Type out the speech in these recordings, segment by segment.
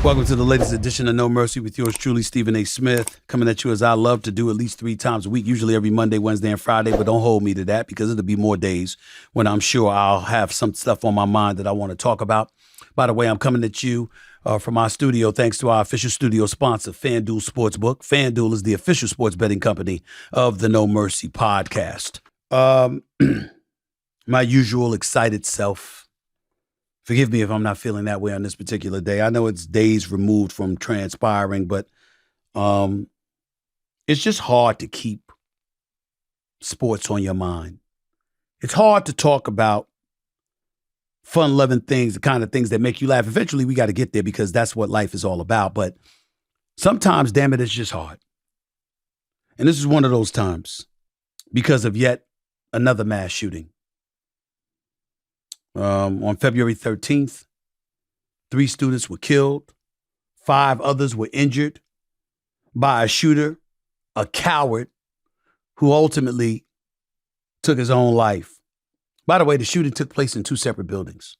Welcome to the latest edition of No Mercy with yours truly, Stephen A. Smith, coming at you as I love to do at least 3 times a week, usually every Monday, Wednesday, and Friday, but don't hold me to that because it'll be more days when I'm sure I'll have some stuff on my mind that I want to talk about. By the way, I'm coming at you from our studio thanks to our official studio sponsor, FanDuel Sportsbook. FanDuel is the official sports betting company of the No Mercy podcast. My usual excited self. Forgive me if I'm not feeling that way on this particular day. I know it's days removed from transpiring, but it's just hard to keep sports on your mind. It's hard to talk about fun-loving things, the kind of things that make you laugh. Eventually, we got to get there because that's what life is all about. But sometimes, damn it, it's just hard. And this is one of those times because of yet another mass shooting. On February 13th, 3 students were killed. 5 others were injured by a shooter, a coward, who ultimately took his own life. By the way, the shooting took place in 2 separate buildings.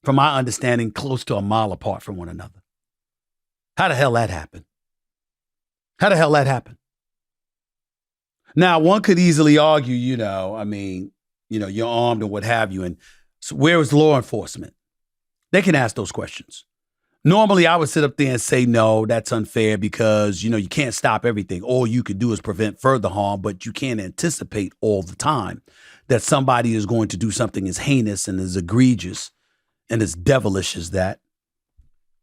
From my understanding, close to a mile apart from one another. How the hell that happened? How the hell that happened? Now, one could easily argue, you're armed and what have you, and so where is law enforcement? They can ask those questions. Normally, I would sit up there and say, no, that's unfair because, you can't stop everything. All you could do is prevent further harm, but you can't anticipate all the time that somebody is going to do something as heinous and as egregious and as devilish as that.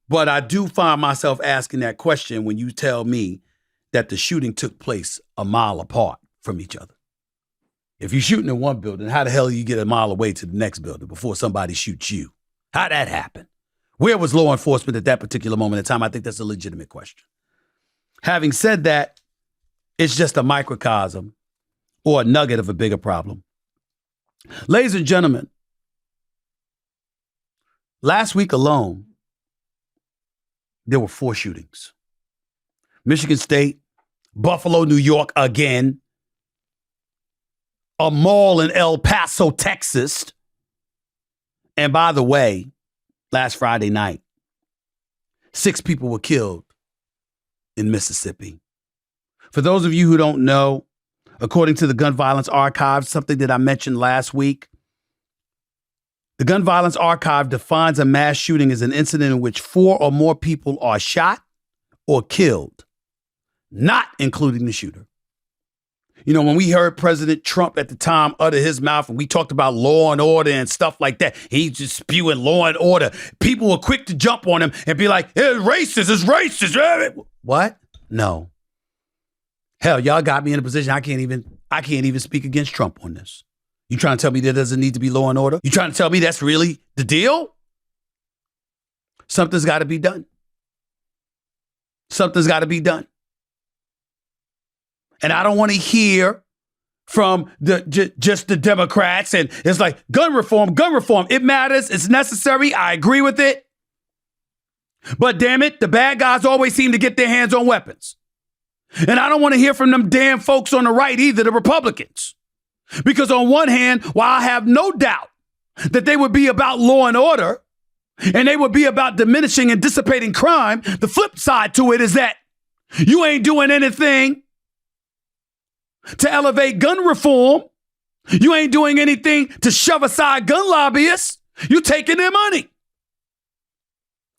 But I do find myself asking that question when you tell me that the shooting took place a mile apart from each other. If you're shooting in one building, how the hell do you get a mile away to the next building before somebody shoots you? How'd that happen? Where was law enforcement at that particular moment in time? I think that's a legitimate question. Having said that, it's just a microcosm or a nugget of a bigger problem. Ladies and gentlemen, last week alone, there were 4 shootings. Michigan State, Buffalo, New York again, a mall in El Paso, Texas. And by the way, last Friday night, 6 people were killed in Mississippi. For those of you who don't know, according to the Gun Violence Archive, something that I mentioned last week, the Gun Violence Archive defines a mass shooting as an incident in which 4 or more people are shot or killed, not including the shooter. When we heard President Trump at the time utter his mouth and we talked about law and order and stuff like that, he's just spewing law and order. People were quick to jump on him and be like, it's racist. What? No. Hell, y'all got me in a position I can't even speak against Trump on this. You trying to tell me there doesn't need to be law and order? You trying to tell me that's really the deal? Something's got to be done. Something's got to be done. And I don't want to hear from just the Democrats. And it's like, gun reform. It matters. It's necessary. I agree with it. But damn it, the bad guys always seem to get their hands on weapons. And I don't want to hear from them damn folks on the right either, the Republicans. Because on one hand, while I have no doubt that they would be about law and order and they would be about diminishing and dissipating crime, the flip side to it is that you ain't doing anything to elevate gun reform. You ain't doing anything to shove aside gun lobbyists. You're taking their money.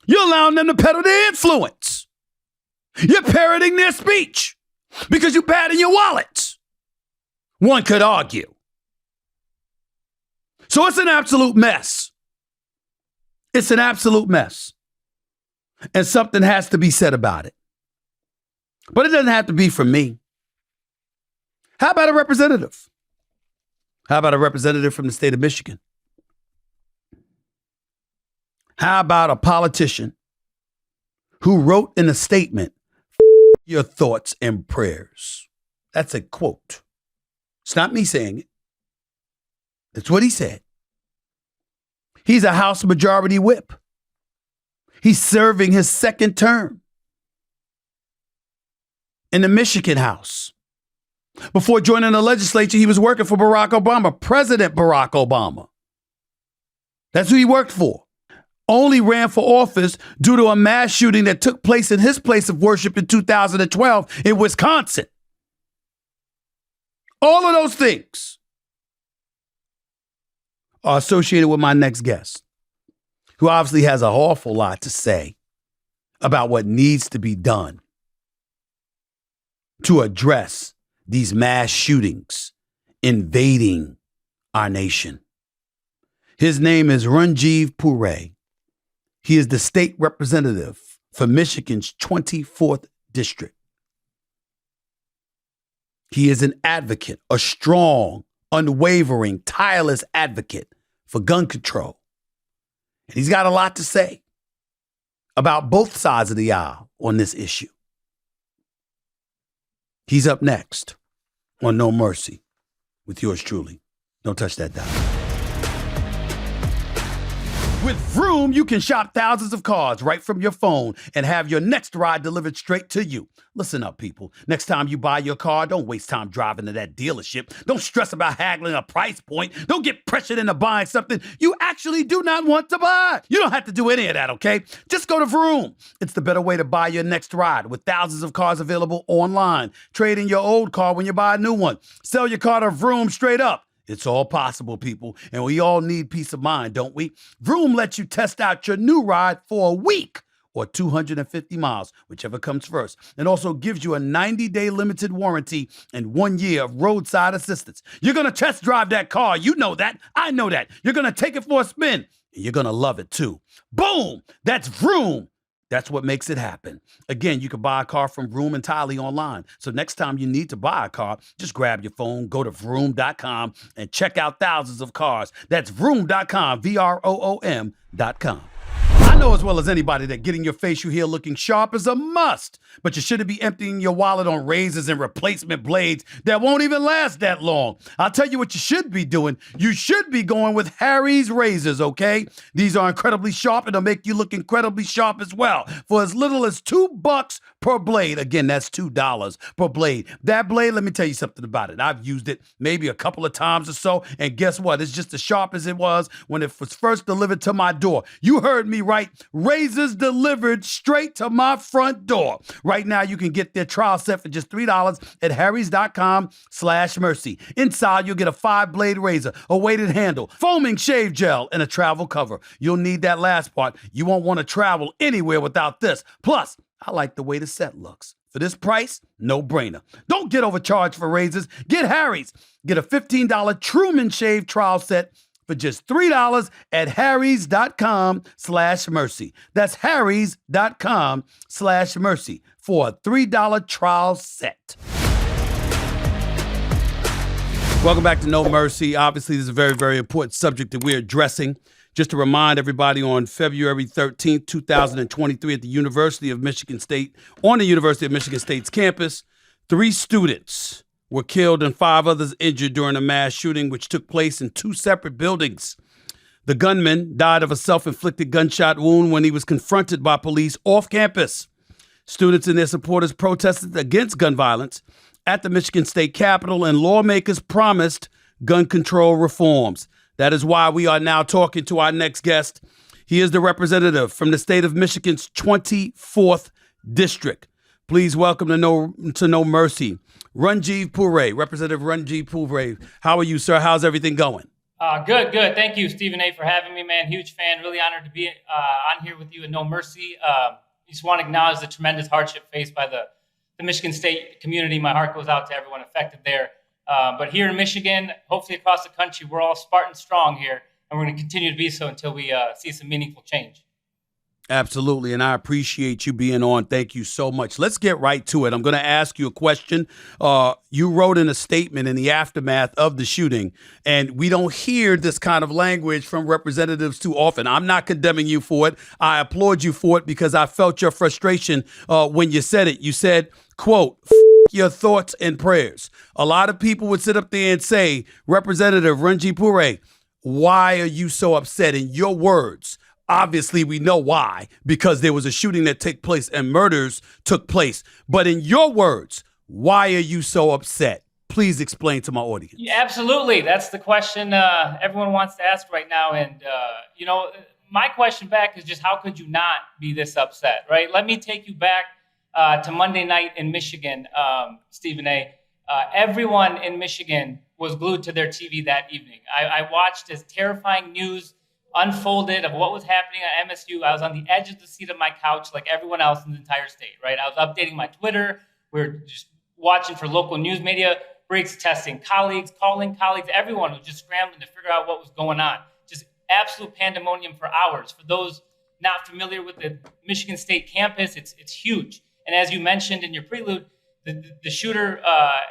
You're allowing them to peddle their influence. You're parroting their speech because you're padding your wallets. One could argue. So it's an absolute mess. It's an absolute mess. And something has to be said about it. But it doesn't have to be from me. How about a representative? How about a representative from the state of Michigan? How about a politician who wrote in a statement, your thoughts and prayers? That's a quote. It's not me saying it. That's what he said. He's a House Majority Whip. He's serving his 2nd term in the Michigan House. Before joining the legislature, he was working for Barack Obama, President Barack Obama. That's who he worked for. only ran for office due to a mass shooting that took place in his place of worship in 2012 in Wisconsin. All of those things are associated with my next guest, who obviously has an awful lot to say about what needs to be done to address these mass shootings invading our nation. His name is Ranjeev Puri. He is the state representative for Michigan's 24th district. He is an advocate, a strong, unwavering, tireless advocate for gun control. And he's got a lot to say about both sides of the aisle on this issue. He's up next on No Mercy with yours truly. Don't touch that dial. With Vroom, you can shop thousands of cars right from your phone and have your next ride delivered straight to you. Listen up, people. Next time you buy your car, don't waste time driving to that dealership. Don't stress about haggling a price point. Don't get pressured into buying something you actually do not want to buy. You don't have to do any of that, okay? Just go to Vroom. It's the better way to buy your next ride with thousands of cars available online. Trade in your old car when you buy a new one. Sell your car to Vroom straight up. It's all possible, people, and we all need peace of mind, don't we? Vroom lets you test out your new ride for a week or 250 miles, whichever comes first, and also gives you a 90-day limited warranty and 1 year of roadside assistance. You're going to test drive that car. You know that. I know that. You're going to take it for a spin, and you're going to love it, too. Boom! That's Vroom. That's what makes it happen. Again, you can buy a car from Vroom entirely online. So next time you need to buy a car, just grab your phone, go to vroom.com, and check out thousands of cars. That's vroom.com, VROOM.com. I know as well as anybody that getting your facial hair looking sharp is a must, but you shouldn't be emptying your wallet on razors and replacement blades that won't even last that long. I'll tell you what you should be doing. You should be going with Harry's razors, okay? These are incredibly sharp and they'll make you look incredibly sharp as well for as little as $2 per blade. Again, that's $2 per blade. That blade, let me tell you something about it. I've used it maybe a couple of times or so, and guess what? It's just as sharp as it was when it was first delivered to my door. You heard me right. Razors delivered straight to my front door. Right now, you can get their trial set for just $3 at harrys.com/mercy. Inside, you'll get a 5-blade razor, a weighted handle, foaming shave gel, and a travel cover. You'll need that last part. You won't want to travel anywhere without this. Plus, I like the way the set looks. For this price, no brainer. Don't get overcharged for razors. Get Harry's. Get a $15 Truman Shave trial set for just $3 at harrys.com/mercy. That's harrys.com/mercy for a $3 trial set. Welcome back to No Mercy. Obviously, this is a very, very important subject that we're addressing. Just to remind everybody, on February 13th, 2023, at the University of Michigan State, on the University of Michigan State's campus, 3 students were killed and 5 others injured during a mass shooting which took place in 2 separate buildings. The gunman died of a self-inflicted gunshot wound when he was confronted by police off campus. Students and their supporters protested against gun violence at the Michigan State Capitol, and lawmakers promised gun control reforms. That is why we are now talking to our next guest. He is the representative from the state of Michigan's 24th district. Please welcome to No Mercy, Ranjeev Puri, Representative Ranjeev Puri. How are you, sir? How's everything going? Good. Thank you, Stephen A., for having me, man. Huge fan. Really honored to be on here with you at No Mercy. Just want to acknowledge the tremendous hardship faced by the Michigan State community. My heart goes out to everyone affected there. But here in Michigan, hopefully across the country, we're all Spartan strong here, and we're going to continue to be so until we see some meaningful change. Absolutely, and I appreciate you being on. Thank you so much. Let's get right to it. I'm going to ask you a question. You wrote in a statement in the aftermath of the shooting, and we don't hear this kind of language from representatives too often. I'm not condemning you for it. I applaud you for it because I felt your frustration when you said it. You said, quote, your thoughts and prayers. A lot of people would sit up there and say, Representative Ranjeev Puri, why are you so upset? In your words, obviously we know why, because there was a shooting that took place and murders took place. But in your words, why are you so upset? Please explain to my audience. Yeah, absolutely. That's the question everyone wants to ask right now. And, my question back is just, how could you not be this upset, right? Let me take you back to Monday night in Michigan, Stephen A. Everyone in Michigan was glued to their TV that evening. I watched as terrifying news unfolded of what was happening at MSU. I was on the edge of the seat of my couch like everyone else in the entire state, right? I was updating my Twitter. We were just watching for local news media breaks, testing colleagues, calling colleagues. Everyone was just scrambling to figure out what was going on. Just absolute pandemonium for hours. For those not familiar with the Michigan State campus, it's huge. And as you mentioned in your prelude, the shooter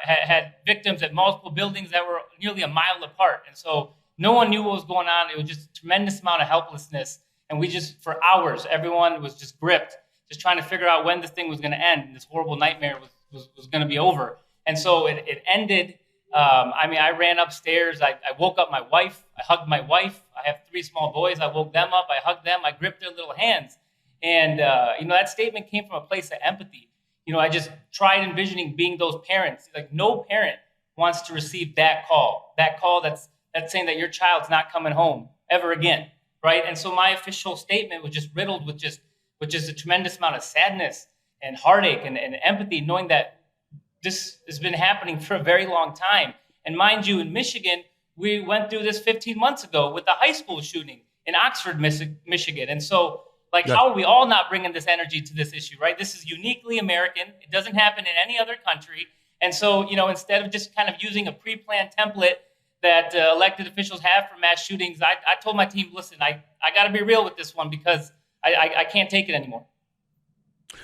had victims at multiple buildings that were nearly a mile apart. And so no one knew what was going on. It was just a tremendous amount of helplessness. And we just, for hours, everyone was just gripped, just trying to figure out when this thing was going to end. And this horrible nightmare was going to be over. And so it ended. I ran upstairs. I woke up my wife. I hugged my wife. I have 3 small boys. I woke them up. I hugged them. I gripped their little hands. And, that statement came from a place of empathy. I just tried envisioning being those parents. Like, no parent wants to receive that call that's saying that your child's not coming home ever again, right? And so my official statement was just riddled with just a tremendous amount of sadness and heartache and empathy, knowing that this has been happening for a very long time. And mind you, in Michigan, we went through this 15 months ago with the high school shooting in Oxford, Michigan. And so, how are we all not bringing this energy to this issue, right? This is uniquely American. It doesn't happen in any other country. And so, instead of just kind of using a pre-planned template that elected officials have for mass shootings, I told my team, listen, I got to be real with this one because I can't take it anymore.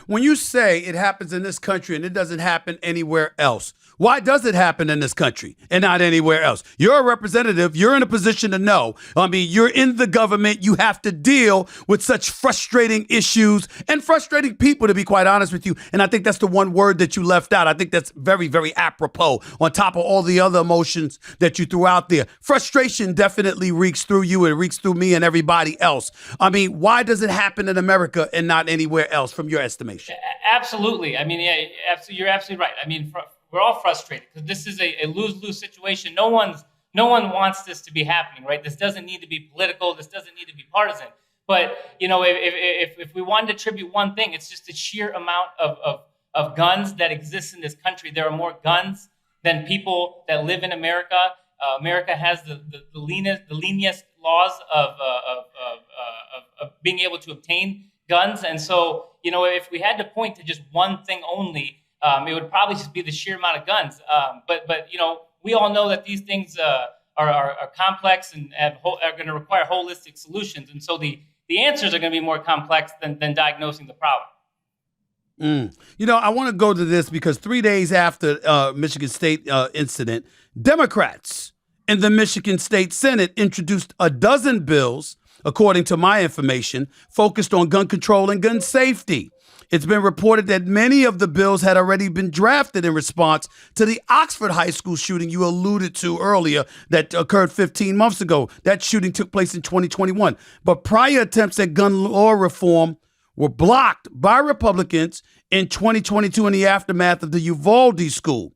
When you say it happens in this country and it doesn't happen anywhere else, why does it happen in this country and not anywhere else? You're a representative. You're in a position to know. You're in the government. You have to deal with such frustrating issues and frustrating people, to be quite honest with you. And I think that's the one word that you left out. I think that's very, very apropos on top of all the other emotions that you threw out there. Frustration definitely reeks through you. It reeks through me and everybody else. Why does it happen in America and not anywhere else from your estimation? Absolutely. You're absolutely right. We're all frustrated because this is a lose-lose situation. No one wants this to be happening, right? This doesn't need to be political. This doesn't need to be partisan. But, if we wanted to attribute one thing, it's just the sheer amount of guns that exist in this country. There are more guns than people that live in America. America has the leanest laws of being able to obtain guns. And so, if we had to point to just one thing only, it would probably just be the sheer amount of guns. But we all know that these things are complex and are going to require holistic solutions. And so the answers are going to be more complex than diagnosing the problem. I want to go to this because 3 days after Michigan State incident, Democrats in the Michigan State Senate introduced a dozen bills, according to my information, focused on gun control and gun safety. It's been reported that many of the bills had already been drafted in response to the Oxford high school shooting you alluded to earlier that occurred 15 months ago. That shooting took place in 2021. But prior attempts at gun law reform were blocked by Republicans in 2022 in the aftermath of the Uvalde school.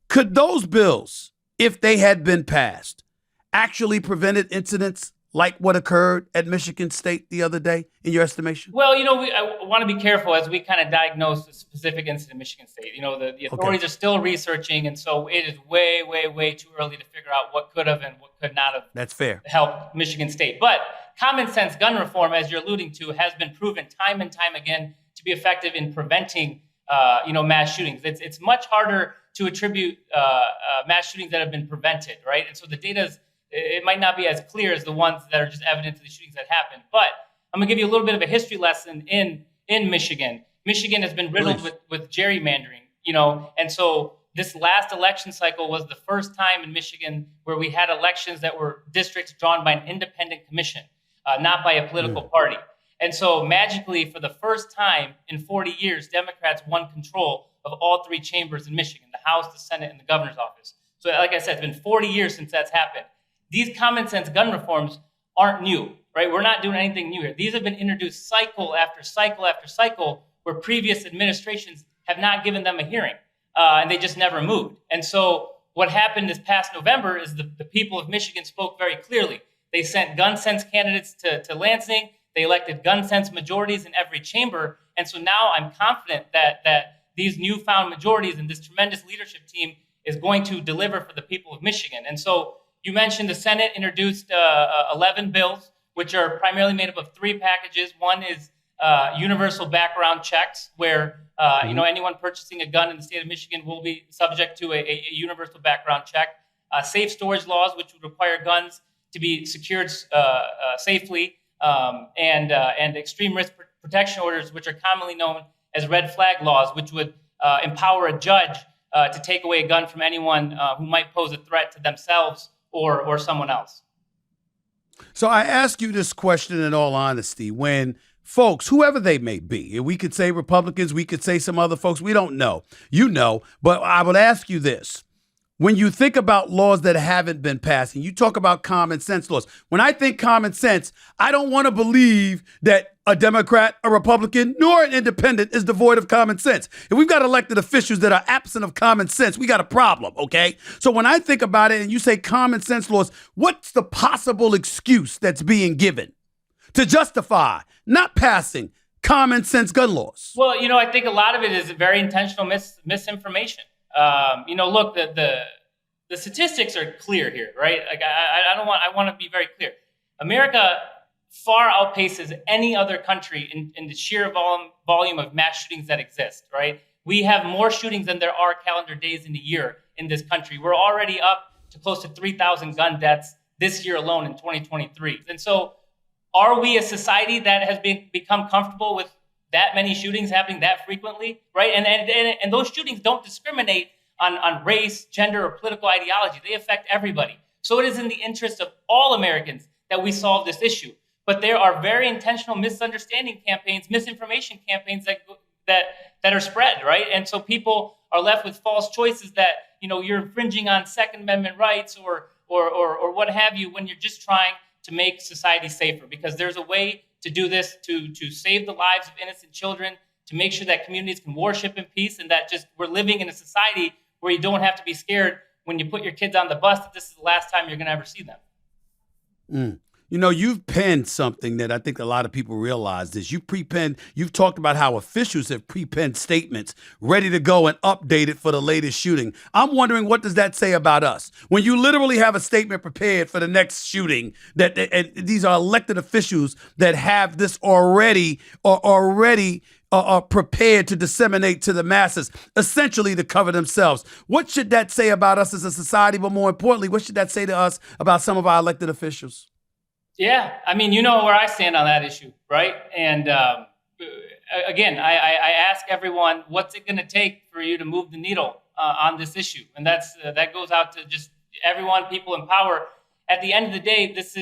Could those bills, if they had been passed, actually prevented incidents like what occurred at Michigan State the other day, in your estimation? Well, I want to be careful as we kind of diagnose the specific incident in Michigan State. The authorities are still researching, and so it is way, way, way too early to figure out what could have and what could not have. That's fair. Helped Michigan State. But common sense gun reform, as you're alluding to, has been proven time and time again to be effective in preventing, mass shootings. It's much harder to attribute mass shootings that have been prevented, right? And so the data's it might not be as clear as the ones that are just evident to the shootings that happened. But I'm going to give you a little bit of a history lesson in Michigan. Michigan has been riddled with gerrymandering, and so this last election cycle was the first time in Michigan where we had elections that were districts drawn by an independent commission, not by a political party. And so magically, for the first time in 40 years, Democrats won control of all 3 chambers in Michigan, the House, the Senate, and the governor's office. So like I said, it's been 40 years since that's happened. These common sense gun reforms aren't new, right? We're not doing anything new here. These have been introduced cycle after cycle after cycle where previous administrations have not given them a hearing, and they just never moved. And so what happened this past November is the people of Michigan spoke very clearly. They sent gun sense candidates to Lansing. They elected gun sense majorities in every chamber. And so now I'm confident that these newfound majorities and this tremendous leadership team is going to deliver for the people of Michigan. And so you mentioned the Senate introduced 11 bills, which are primarily made up of 3 packages. One is universal background checks, where anyone purchasing a gun in the state of Michigan will be subject to a universal background check. Safe storage laws, which would require guns to be secured safely, and extreme risk protection orders, which are commonly known as red flag laws, which would empower a judge to take away a gun from anyone who might pose a threat to themselves or someone else. So I ask you this question in all honesty, when folks, whoever they may be, we could say Republicans, we could say some other folks, we don't know, but I would ask you this. When you think about laws that haven't been passed, and you talk about common sense laws, when I think common sense, I don't want to believe that a Democrat, a Republican, nor an independent is devoid of common sense. If we've got elected officials that are absent of common sense, we got a problem, okay? So when I think about it and you say common sense laws, what's the possible excuse that's being given to justify not passing common sense gun laws? Well, I think a lot of it is very intentional misinformation. Look, the statistics are clear here, right? Like I want to be very clear. America far outpaces any other country in the sheer volume of mass shootings that exist, right? We have more shootings than there are calendar days in a year in this country. We're already up to close to 3,000 gun deaths this year alone in 2023. And so are we a society that has become comfortable with that many shootings happening that frequently, right? And those shootings don't discriminate on race, gender, or political ideology. They affect everybody. So it is in the interest of all Americans that we solve this issue. But there are very intentional misunderstanding campaigns, misinformation campaigns that are spread, right? And so people are left with false choices that, you're infringing on Second Amendment rights or what have you, when you're just trying to make society safer. Because there's a way to do this, to save the lives of innocent children, to make sure that communities can worship in peace, and that we're living in a society where you don't have to be scared when you put your kids on the bus that this is the last time you're going to ever see them. You've penned something that I think a lot of people realize is you've talked about how officials have pre-penned statements ready to go and updated for the latest shooting. I'm wondering, what does that say about us? When you literally have a statement prepared for the next shooting, and these are elected officials that have this already prepared to disseminate to the masses, essentially to cover themselves. What should that say about us as a society? But more importantly, what should that say to us about some of our elected officials? Yeah, I mean, you know where I stand on that issue, right? And again, I ask everyone, what's it going to take for you to move the needle on this issue? And that goes out to just everyone, people in power. At the end of the day, this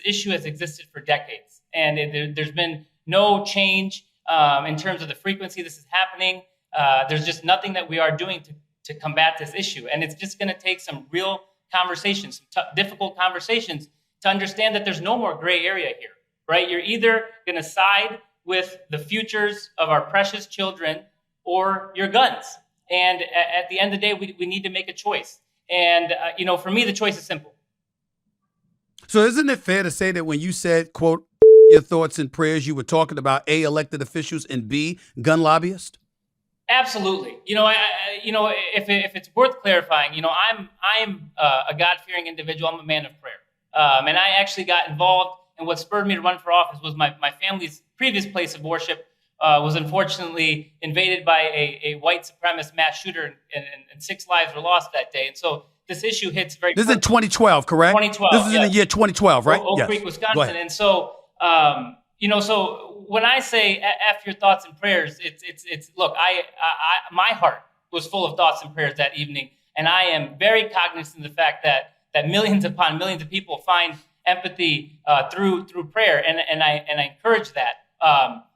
issue has existed for decades, and there's been no change in terms of the frequency this is happening. There's just nothing that we are doing to combat this issue, and it's just going to take some real conversations, some difficult conversations, to understand that there's no more gray area here, right? You're either going to side with the futures of our precious children or your guns. And at the end of the day, we need to make a choice. And, for me, the choice is simple. So isn't it fair to say that when you said, quote, your thoughts and prayers, you were talking about A, elected officials, and B, gun lobbyists? Absolutely. If it's worth clarifying, I'm a God-fearing individual. I'm a man of prayer. And I actually got involved, and what spurred me to run for office was my family's previous place of worship was unfortunately invaded by a white supremacist mass shooter, and 6 lives were lost that day. And so this issue hits very. This is in 2012, correct? 2012. This is in the year 2012, right? Oak Creek, Wisconsin. And so, so when I say F your thoughts and prayers, it's look, my heart was full of thoughts and prayers that evening, and I am very cognizant of the fact that millions upon millions of people find empathy through prayer, and I encourage that.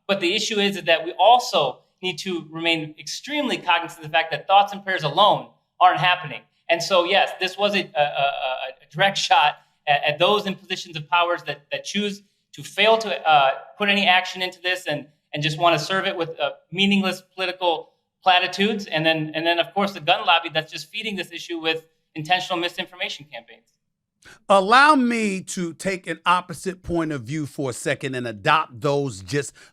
But the issue is that we also need to remain extremely cognizant of the fact that thoughts and prayers alone aren't happening. And so, yes, this was a direct shot at those in positions of powers that choose to fail to put any action into this and just want to serve it with meaningless political platitudes. And then, of course, the gun lobby that's just feeding this issue with intentional misinformation campaigns. Allow me to take an opposite point of view for a second and adopt those,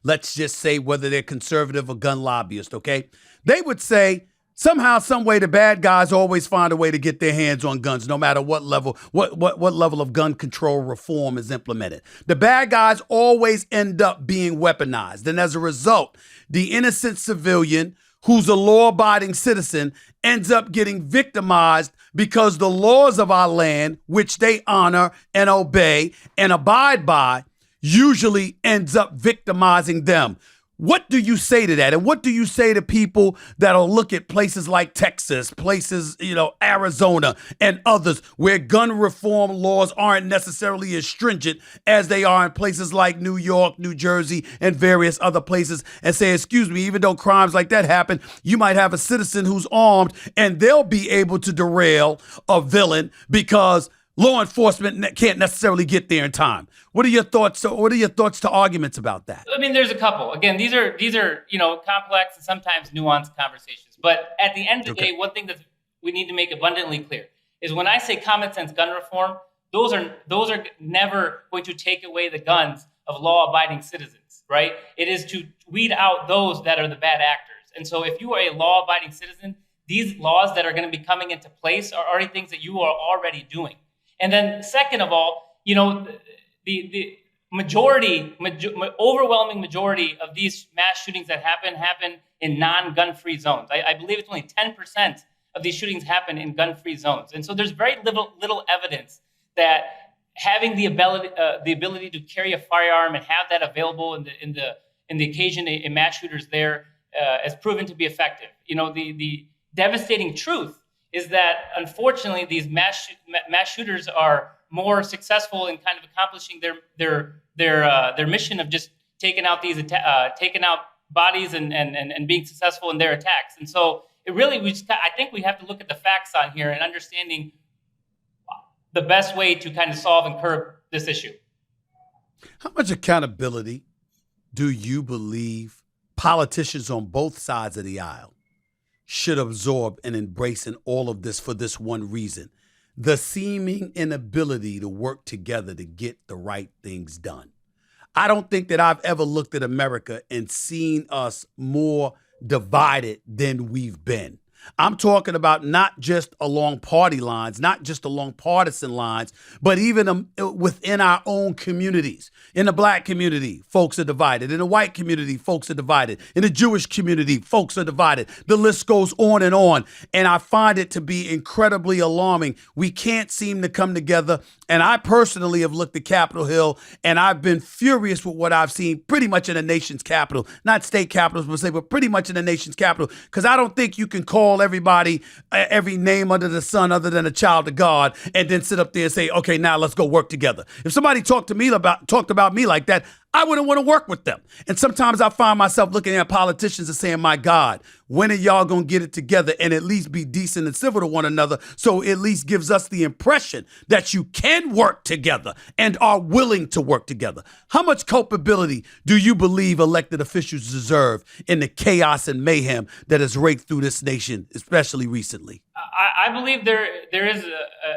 let's just say, whether they're conservative or gun lobbyist, okay? They would say somehow, some way, the bad guys always find a way to get their hands on guns, no matter what level, what level of gun control reform is implemented. The bad guys always end up being weaponized. And as a result, the innocent civilian who's a law-abiding citizen ends up getting victimized because the laws of our land, which they honor and obey and abide by, usually ends up victimizing them. What do you say to that? And what do you say to people that'll look at places like Texas, places, Arizona and others where gun reform laws aren't necessarily as stringent as they are in places like New York, New Jersey, and various other places, and say, excuse me, even though crimes like that happen, you might have a citizen who's armed and they'll be able to derail a villain because law enforcement can't necessarily get there in time. What are your thoughts? What are your thoughts to arguments about that? I mean, there's a couple. Again, these are complex and sometimes nuanced conversations. But at the end of the day, one thing that we need to make abundantly clear is when I say common sense gun reform, those are never going to take away the guns of law-abiding citizens, right? It is to weed out those that are the bad actors. And so if you are a law-abiding citizen, these laws that are going to be coming into place are already things that you are already doing. And then second of all, the overwhelming majority of these mass shootings that happen in non-gun-free zones. I believe it's only 10% of these shootings happen in gun-free zones. And so there's very little evidence that having the ability to carry a firearm and have that available in the occasion a mass shooter's there has proven to be effective. The devastating truth is that unfortunately these mass shooters are more successful in kind of accomplishing their mission of just taking out bodies and being successful in their attacks. And so I think we have to look at the facts on here and understanding the best way to kind of solve and curb this issue. How much accountability do you believe politicians on both sides of the aisle should absorb and embrace in all of this for this one reason? The seeming inability to work together to get the right things done. I don't think that I've ever looked at America and seen us more divided than we've been. I'm talking about not just along party lines, not just along partisan lines, but even within our own communities. In the black community, folks are divided. In the white community, folks are divided. In the Jewish community, folks are divided. The list goes on. And I find it to be incredibly alarming. We can't seem to come together. And I personally have looked at Capitol Hill, and I've been furious with what I've seen pretty much in the nation's capital, not state capitals per se, but pretty much in the nation's capital, because I don't think you can call everybody every name under the sun other than a child of God and then sit up there and say, okay, now let's go work together. If somebody talked about me like that, I wouldn't want to work with them. And sometimes I find myself looking at politicians and saying, my God, when are y'all going to get it together and at least be decent and civil to one another? So it at least gives us the impression that you can work together and are willing to work together. How much culpability do you believe elected officials deserve in the chaos and mayhem that has raked through this nation, especially recently? I believe there is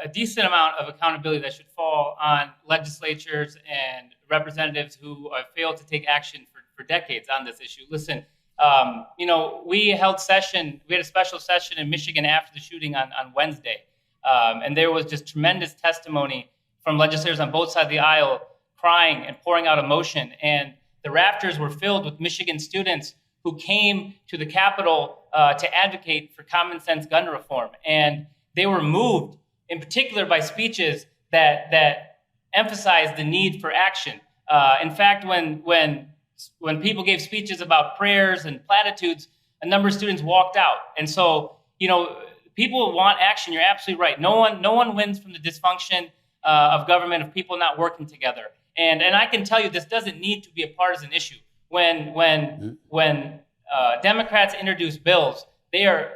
a decent amount of accountability that should fall on legislatures and representatives who have failed to take action for decades on this issue. Listen, we held session. We had a special session in Michigan after the shooting on Wednesday. And there was just tremendous testimony from legislators on both sides of the aisle crying and pouring out emotion. And the rafters were filled with Michigan students who came to the Capitol to advocate for common sense gun reform. And they were moved in particular by speeches that emphasized the need for action. In fact, when people gave speeches about prayers and platitudes, a number of students walked out. And so, people want action. You're absolutely right. No one wins from the dysfunction of government of people not working together. And I can tell you, this doesn't need to be a partisan issue. When Democrats introduce bills, they are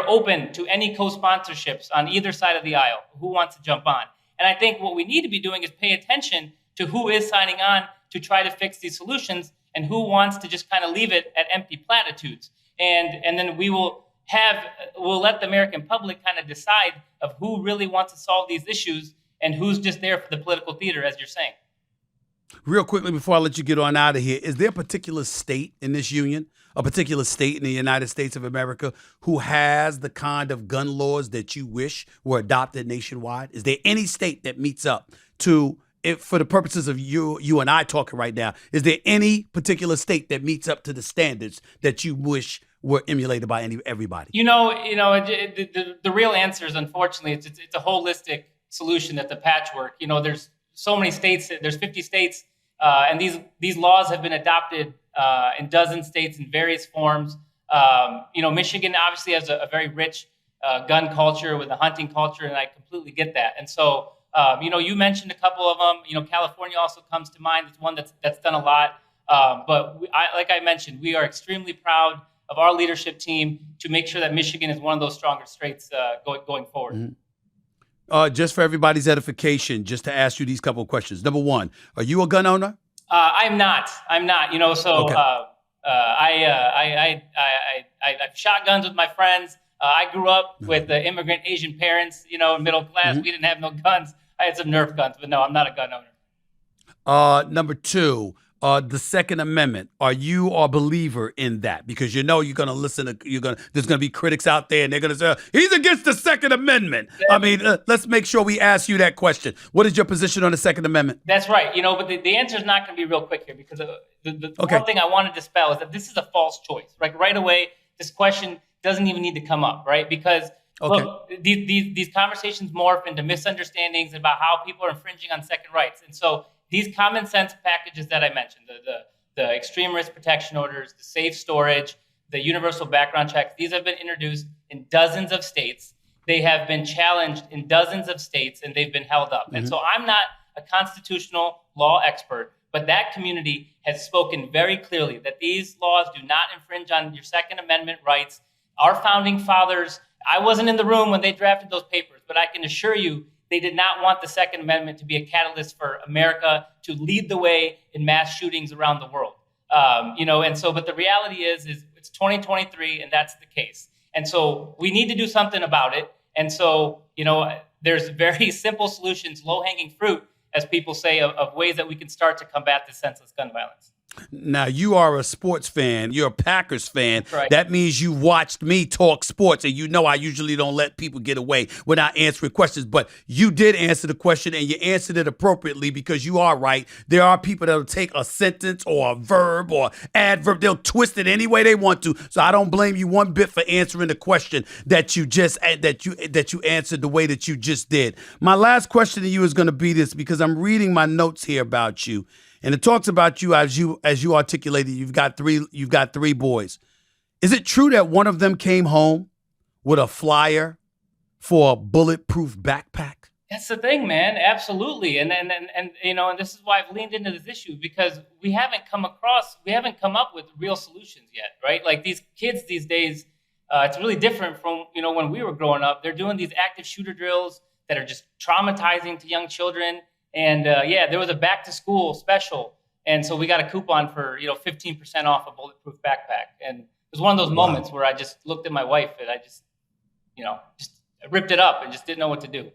open to any co-sponsorships on either side of the aisle who wants to jump on. And I think what we need to be doing is pay attention to who is signing on to try to fix these solutions and who wants to just kind of leave it at empty platitudes. And then we'll let the American public kind of decide of who really wants to solve these issues and who's just there for the political theater, as you're saying. Real quickly before I let you get on out of here, is there a particular state in this union, a particular state in the United States of America who has the kind of gun laws that you wish were adopted nationwide? Is there any state that meets up to, if, for the purposes of you and I talking right now, is there any particular state that meets up to the standards that you wish were emulated by everybody? The real answer is, unfortunately, it's a holistic solution that's a patchwork. There's so many states, there's 50 states, and these laws have been adopted in dozen states in various forms. Michigan obviously has a very rich gun culture with a hunting culture, and I completely get that. And so, you mentioned a couple of them. California also comes to mind. It's one that's done a lot. But like I mentioned, we are extremely proud of our leadership team to make sure that Michigan is one of those stronger states going forward. Mm-hmm. Just for everybody's edification, just to ask you these couple of questions. Number one, are you a gun owner? I'm not. Okay. I've shot guns with my friends. I grew up with immigrant Asian parents, middle class. Mm-hmm. We didn't have no guns. I had some Nerf guns, but no, I'm not a gun owner. Number two, the Second Amendment. Are you a believer in that? Because you're going to listen to, there's going to be critics out there and they're going to say, he's against the Second Amendment. I mean, let's make sure we ask you that question. What is your position on the Second Amendment? That's right. But the answer is not going to be real quick here, because the one thing I want to dispel is that this is a false choice. Right away, this question doesn't even need to come up, right? Because look, these conversations morph into misunderstandings about how people are infringing on second rights. And so these common sense packages that I mentioned, the extreme risk protection orders, the safe storage, the universal background checks, these have been introduced in dozens of states. They have been challenged in dozens of states, and they've been held up. Mm-hmm. And so I'm not a constitutional law expert, but that community has spoken very clearly that these laws do not infringe on your Second Amendment rights. Our founding fathers, I wasn't in the room when they drafted those papers, but I can assure you they did not want the Second Amendment to be a catalyst for America to lead the way in mass shootings around the world. But the reality is it's 2023, and that's the case. And so we need to do something about it. And so, there's very simple solutions, low-hanging fruit, as people say, of ways that we can start to combat this senseless gun violence. Now, you are a sports fan. You're a Packers fan. Right. That means you watched me talk sports, and I usually don't let people get away without answering questions. But you did answer the question, and you answered it appropriately, because you are right. There are people that will take a sentence or a verb or adverb. They'll twist it any way they want to. So I don't blame you one bit for answering the question that you answered the way that you just did. My last question to you is going to be this, because I'm reading my notes here about you. And it talks about you as you articulated. You've got three boys. Is it true that one of them came home with a flyer for a bulletproof backpack? That's the thing, man. Absolutely. And this is why I've leaned into this issue, because we haven't come up with real solutions yet, right? Like, these kids these days, it's really different from when we were growing up. They're doing these active shooter drills that are just traumatizing to young children. And there was a back to school special, and so we got a coupon for 15% off a bulletproof backpack. And it was one of those moments where I just looked at my wife and I just ripped it up and just didn't know what to do.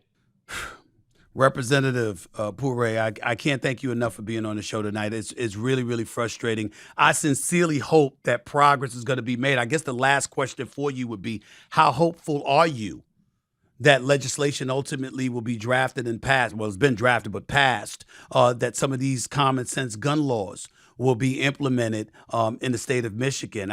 Representative Puray, I can't thank you enough for being on the show tonight. It's really, really frustrating. I sincerely hope that progress is going to be made. I guess the last question for you would be, how hopeful are you that legislation ultimately will be drafted and passed? Well, it's been drafted, but passed, that some of these common sense gun laws will be implemented in the state of Michigan.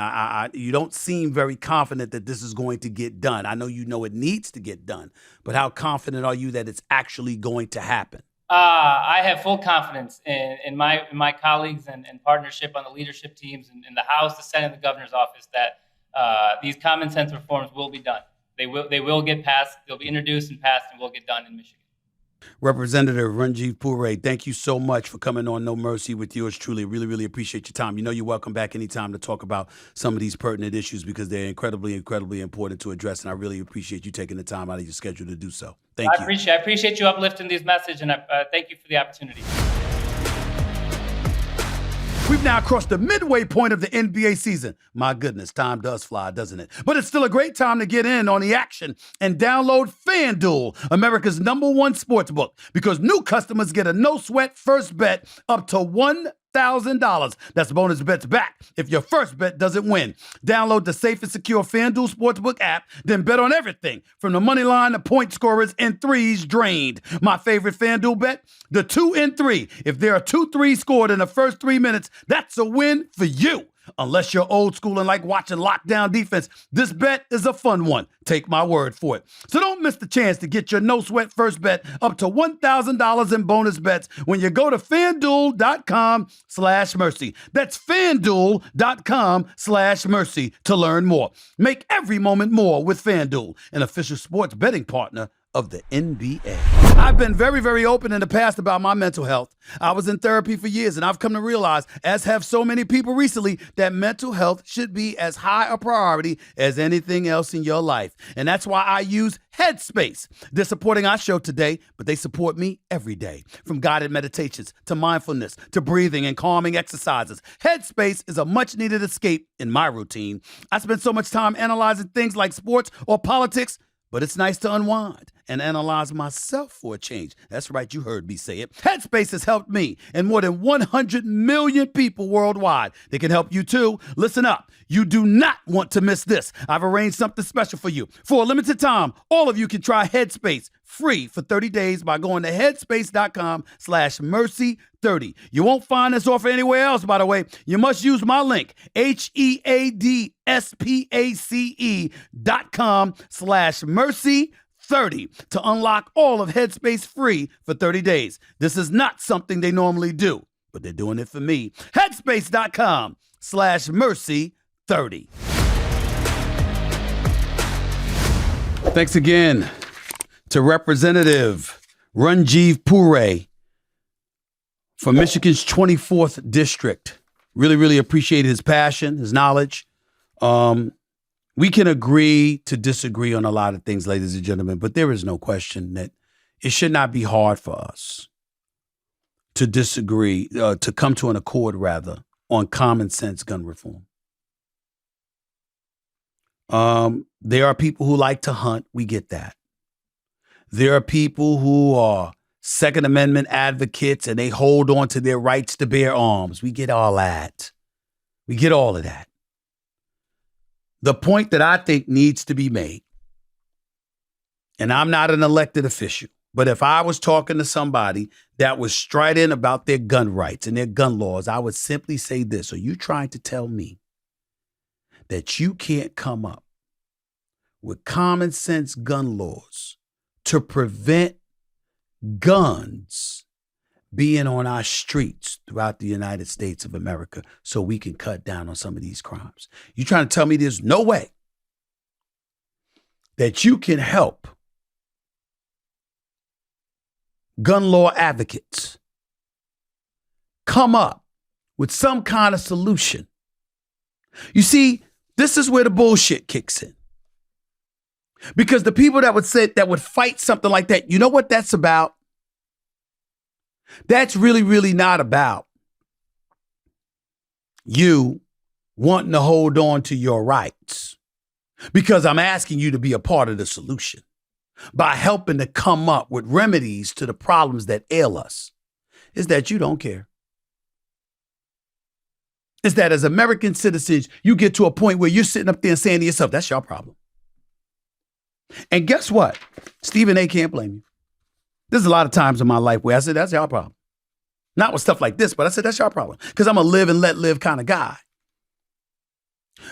You don't seem very confident that this is going to get done. I know it needs to get done, but how confident are you that it's actually going to happen? I have full confidence in my colleagues and partnership on the leadership teams in the House, the Senate, and the governor's office that these common sense reforms will be done. They will get passed. They'll be introduced and passed, and will get done in Michigan. Representative Ranjeev Puri, thank you so much for coming on No Mercy with yours truly. Really, really appreciate your time. You're welcome back anytime to talk about some of these pertinent issues, because they're incredibly, incredibly important to address, and I really appreciate you taking the time out of your schedule to do so. Thank you. I appreciate you uplifting these messages, and I thank you for the opportunity. We We've now crossed the midway point of the NBA season. My goodness, time does fly, doesn't it? But it's still a great time to get in on the action and download FanDuel, America's #1 sportsbook, because new customers get a no-sweat first bet up to $1,000. That's bonus bets back if your first bet doesn't win. Download the safe and secure FanDuel Sportsbook app, then bet on everything from the money line to point scorers and threes drained. My favorite FanDuel bet, the 2 and 3. If there are 2 threes scored in the first 3 minutes, that's a win for you. Unless you're old school and like watching lockdown defense, this bet is a fun one. Take my word for it. So don't miss the chance to get your no-sweat first bet up to $1,000 in bonus bets when you go to FanDuel.com/mercy. That's FanDuel.com/mercy to learn more. Make every moment more with FanDuel, an official sports betting partner of the NBA. I've been very, very open in the past about my mental health. I was in therapy for years, and I've come to realize, as have so many people recently, that mental health should be as high a priority as anything else in your life. And that's why I use Headspace. They're supporting our show today, but they support me every day. From guided meditations to mindfulness to breathing and calming exercises, Headspace is a much-needed escape in my routine. I spend so much time analyzing things like sports or politics, but it's nice to unwind and analyze myself for a change. That's right, you heard me say it. Headspace has helped me and more than 100 million people worldwide. They can help you too. Listen up. You do not want to miss this. I've arranged something special for you. For a limited time, all of you can try Headspace free for 30 days by going to headspace.com/mercy30. You won't find this offer anywhere else, by the way. You must use my link, HEADSPACE.com/mercy30 to unlock all of Headspace free for 30 days. This is not something they normally do, but they're doing it for me. Headspace.com/mercy30. Thanks again to Representative Ranjeev Puri from Michigan's 24th District. Really, really appreciate his passion, his knowledge. We can agree to disagree on a lot of things, ladies and gentlemen, but there is no question that it should not be hard for us to disagree, to come to an accord, rather, on common sense gun reform. There are people who like to hunt. We get that. There are people who are Second Amendment advocates and they hold on to their rights to bear arms. We get all that. We get all of that. The point that I think needs to be made, and I'm not an elected official, but if I was talking to somebody that was strident about their gun rights and their gun laws, I would simply say this: are you trying to tell me that you can't come up with common sense gun laws to prevent guns being on our streets throughout the United States of America so we can cut down on some of these crimes? You trying to tell me there's no way that you can help gun law advocates come up with some kind of solution? You see, this is where the bullshit kicks in. Because the people that would fight something like that, you know what that's about? That's really, really not about you wanting to hold on to your rights. Because I'm asking you to be a part of the solution by helping to come up with remedies to the problems that ail us. Is that you don't care. It's that as American citizens, you get to a point where you're sitting up there and saying to yourself, that's your problem. And guess what? Stephen A. can't blame you. There's a lot of times in my life where I said, that's your problem. Not with stuff like this, but I said, that's your problem. Because I'm a live and let live kind of guy.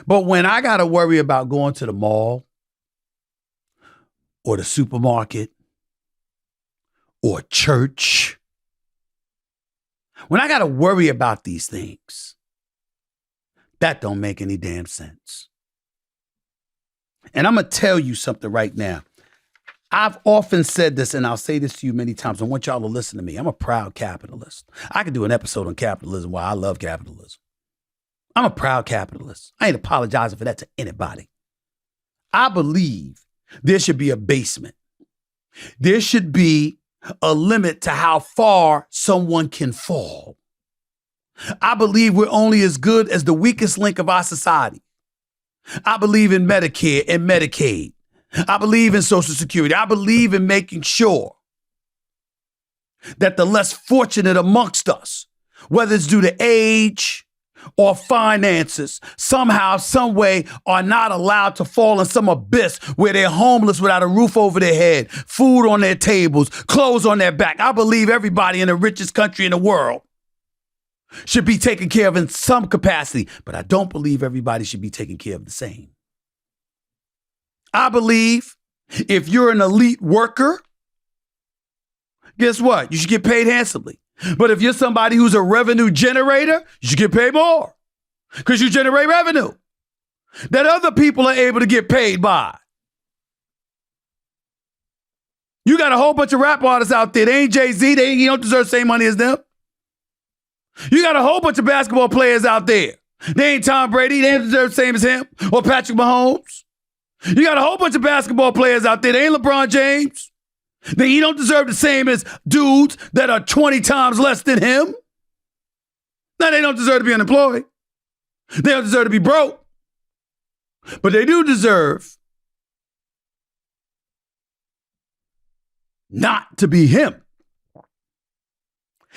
But when I got to worry about going to the mall or the supermarket or church, when I got to worry about these things, that don't make any damn sense. And I'm going to tell you something right now. I've often said this, and I'll say this to you many times. I want y'all to listen to me. I'm a proud capitalist. I could do an episode on capitalism, why I love capitalism. I'm a proud capitalist. I ain't apologizing for that to anybody. I believe there should be a basement. There should be a limit to how far someone can fall I believe we're only as good as the weakest link of our society. I believe in Medicare and Medicaid. I believe in Social Security. I believe in making sure that the less fortunate amongst us, whether it's due to age or finances, somehow, some way are not allowed to fall in some abyss where they're homeless without a roof over their head, food on their tables, clothes on their back. I believe everybody in the richest country in the world should be taken care of in some capacity, but I don't believe everybody should be taken care of the same. I believe if you're an elite worker, guess what? You should get paid handsomely. But if you're somebody who's a revenue generator, you should get paid more because you generate revenue that other people are able to get paid by. You got a whole bunch of rap artists out there. They ain't Jay-Z. You don't deserve the same money as them. You got a whole bunch of basketball players out there. They ain't Tom Brady. They ain't deserve the same as him or Patrick Mahomes. You got a whole bunch of basketball players out there. They ain't LeBron James. He don't deserve the same as dudes that are 20 times less than him. Now, they don't deserve to be unemployed. They don't deserve to be broke. But they do deserve not to be him.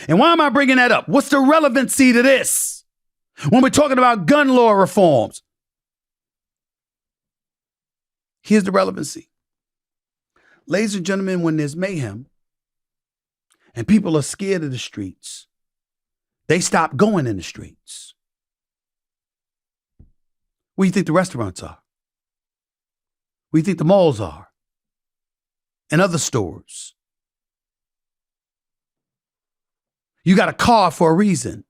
And why am I bringing that up? What's the relevancy to this when we're talking about gun law reforms? Here's the relevancy. Ladies and gentlemen, when there's mayhem and people are scared of the streets, they stop going in the streets. Where do you think the restaurants are? Where do you think the malls are? And other stores? You got a car for a reason.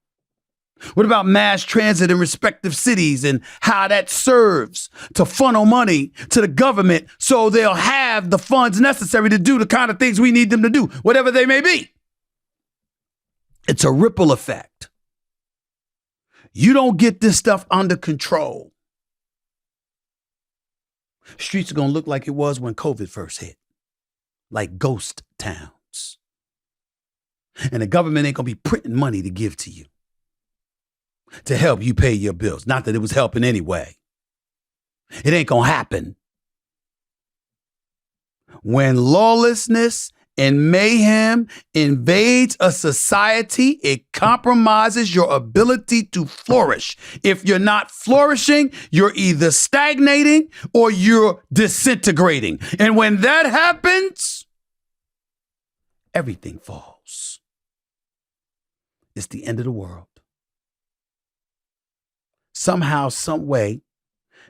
What about mass transit in respective cities and how that serves to funnel money to the government so they'll have the funds necessary to do the kind of things we need them to do, whatever they may be? It's a ripple effect. You don't get this stuff under control, streets are going to look like it was when COVID first hit, like ghost towns. And the government ain't going to be printing money to give to you to help you pay your bills. Not that it was helping anyway. It ain't going to happen. When lawlessness and mayhem invades a society, it compromises your ability to flourish. If you're not flourishing, you're either stagnating or you're disintegrating. And when that happens, everything falls. It's the end of the world. Somehow, some way,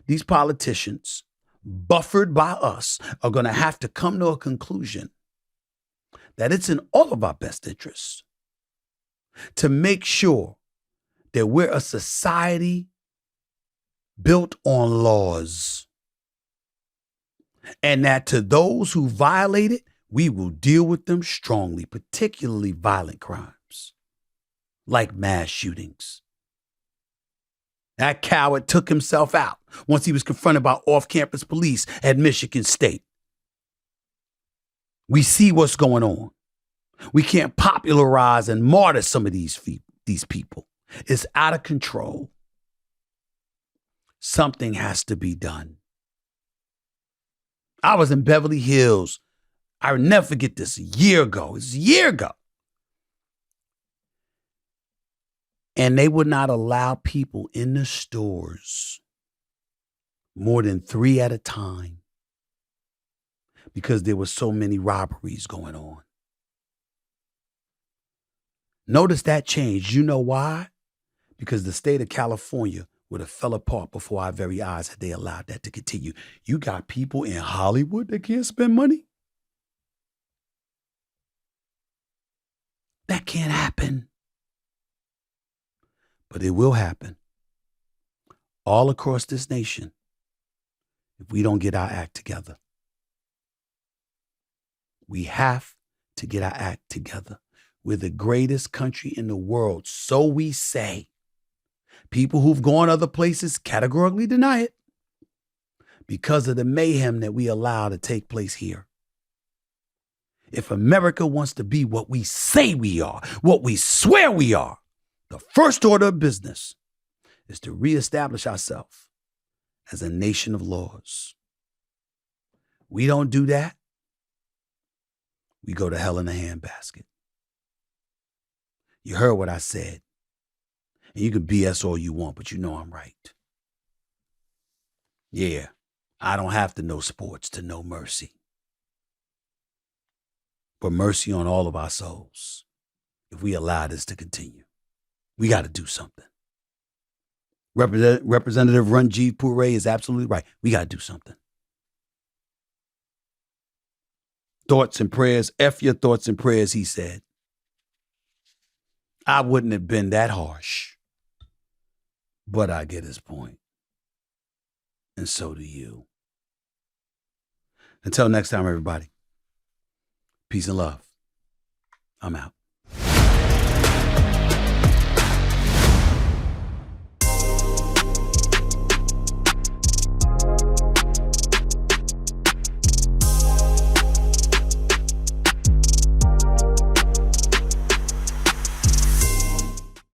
these politicians, buffered by us, are going to have to come to a conclusion that it's in all of our best interests to make sure that we're a society built on laws, and that to those who violate it, we will deal with them strongly, particularly violent crimes like mass shootings. That coward took himself out once he was confronted by off-campus police at Michigan State. We see what's going on. We can't popularize and martyr some of these people. It's out of control. Something has to be done. I was in Beverly Hills. I'll never forget this. It's a year ago. And they would not allow people in the stores more than 3 at a time because there were so many robberies going on. Notice that changed. You know why? Because the state of California would have fell apart before our very eyes had they allowed that to continue. You got people in Hollywood that can't spend money. That can't happen. But it will happen all across this nation if we don't get our act together. We have to get our act together. We're the greatest country in the world, so we say. People who've gone other places categorically deny it because of the mayhem that we allow to take place here. If America wants to be what we say we are, what we swear we are, the first order of business is to reestablish ourselves as a nation of laws. We don't do that, we go to hell in a handbasket. You heard what I said. And you can BS all you want, but you know I'm right. Yeah, I don't have to know sports to know mercy. But mercy on all of our souls if we allow this to continue. We got to do something. Representative Ranjeev Puri is absolutely right. We got to do something. Thoughts and prayers. F your thoughts and prayers, he said. I wouldn't have been that harsh. But I get his point. And so do you. Until next time, everybody. Peace and love. I'm out.